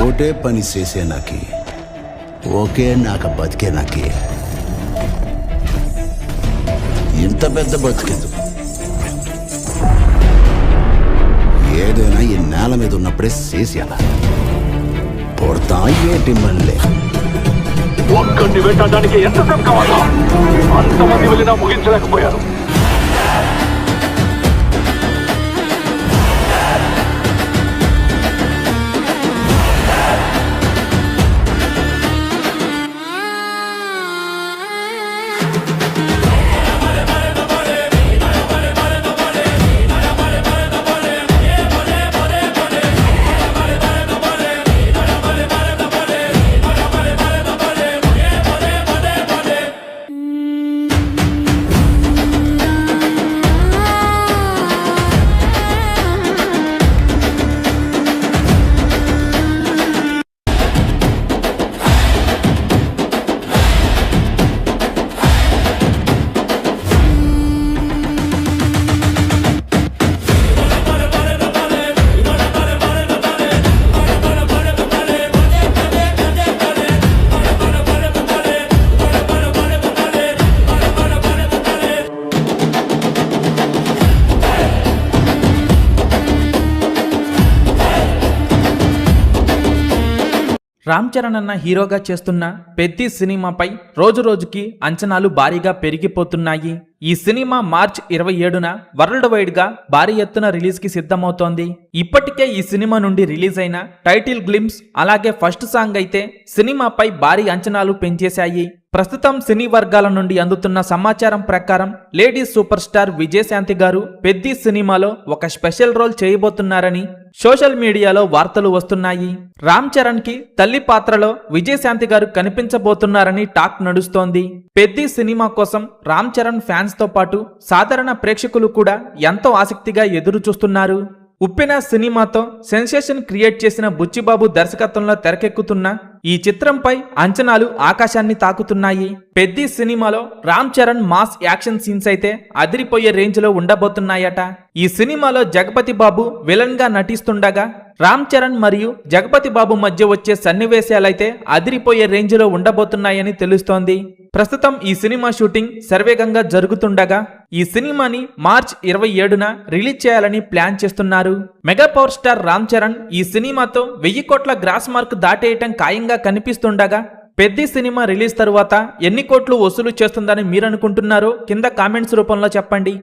ఒకటే పని చేసే నాకి ఒకే నాక బతికే నాకి ఇంత పెద్ద బతికేదు ఏదైనా ఈ నేల మీద ఉన్నప్పుడే చేసేయాల పొడతా ఏటి మళ్ళీ ఒక్కడిని వెంటడానికి ఎంతసేపు కావాలా? అంతమంది వెళ్ళినా ముగించలేకపోయారు. రామ్ చరణ్ అన్న హీరోగా చేస్తున్న పెద్ది సినిమాపై రోజురోజుకి అంచనాలు భారీగా పెరిగిపోతున్నాయి. ఈ సినిమా మార్చ్ 27న వరల్డ్ వైడ్ గా భారీ ఎత్తున రిలీజ్ కి సిద్ధమవుతోంది. ఇప్పటికే ఈ సినిమా నుండి రిలీజ్ అయిన టైటిల్ గ్లింప్స్ అలాగే ఫస్ట్ సాంగ్ అయితే సినిమాపై భారీ అంచనాలు పెంచేశాయి. ప్రస్తుతం సినీ వర్గాల నుండి అందుతున్న సమాచారం ప్రకారం లేడీస్ సూపర్ స్టార్ విజయశాంతి గారు పెద్ది సినిమాలో ఒక స్పెషల్ రోల్ చేయబోతున్నారని సోషల్ మీడియాలో వార్తలు వస్తున్నాయి. రామ్ చరణ్ కి తల్లి పాత్రలో విజయశాంతి గారు కనిపించబోతున్నారని టాక్ నడుస్తోంది. పెద్ది సినిమా కోసం రామ్ చరణ్ ఫ్యాన్స్ తో పాటు సాధారణ ప్రేక్షకులు కూడా ఎంతో ఆసక్తిగా ఎదురు చూస్తున్నారు. ఉప్పెన సినిమాతో సెన్సేషన్ క్రియేట్ చేసిన బుచ్చిబాబు దర్శకత్వంలో తెరకెక్కుతున్న ఈ చిత్రంపై అంచనాలు ఆకాశాన్ని తాకుతున్నాయి. పెద్ది సినిమాలో Ram Charan mass action scenes అయితే అదిరిపోయే రేంజ్ లో ఉండబోతున్నాయట. ఈ సినిమాలో జగపతి బాబు విలన్ గా నటిస్తుండగా రామ్ చరణ్ మరియు జగపతి బాబు మధ్య వచ్చే సన్నివేశాలైతే అదిరిపోయే రేంజ్ లో ఉండబోతున్నాయని తెలుస్తోంది. ప్రస్తుతం ఈ సినిమా షూటింగ్ శరవేగంగా జరుగుతుండగా ఈ సినిమాని మార్చ్ 27న రిలీజ్ చేయాలని ప్లాన్ చేస్తున్నారు. Mega power star Ram Charan ఈ సినిమాతో 1000 కోట్ల గ్రాస్ మార్క్ దాటేయటం ఖాయంగా కనిపిస్తుండగా పెద్ది సినిమా రిలీజ్ తరువాత ఎన్ని కోట్లు వసూలు చేస్తుందని మీరనుకుంటున్నారో కింద కామెంట్స్ రూపంలో చెప్పండి.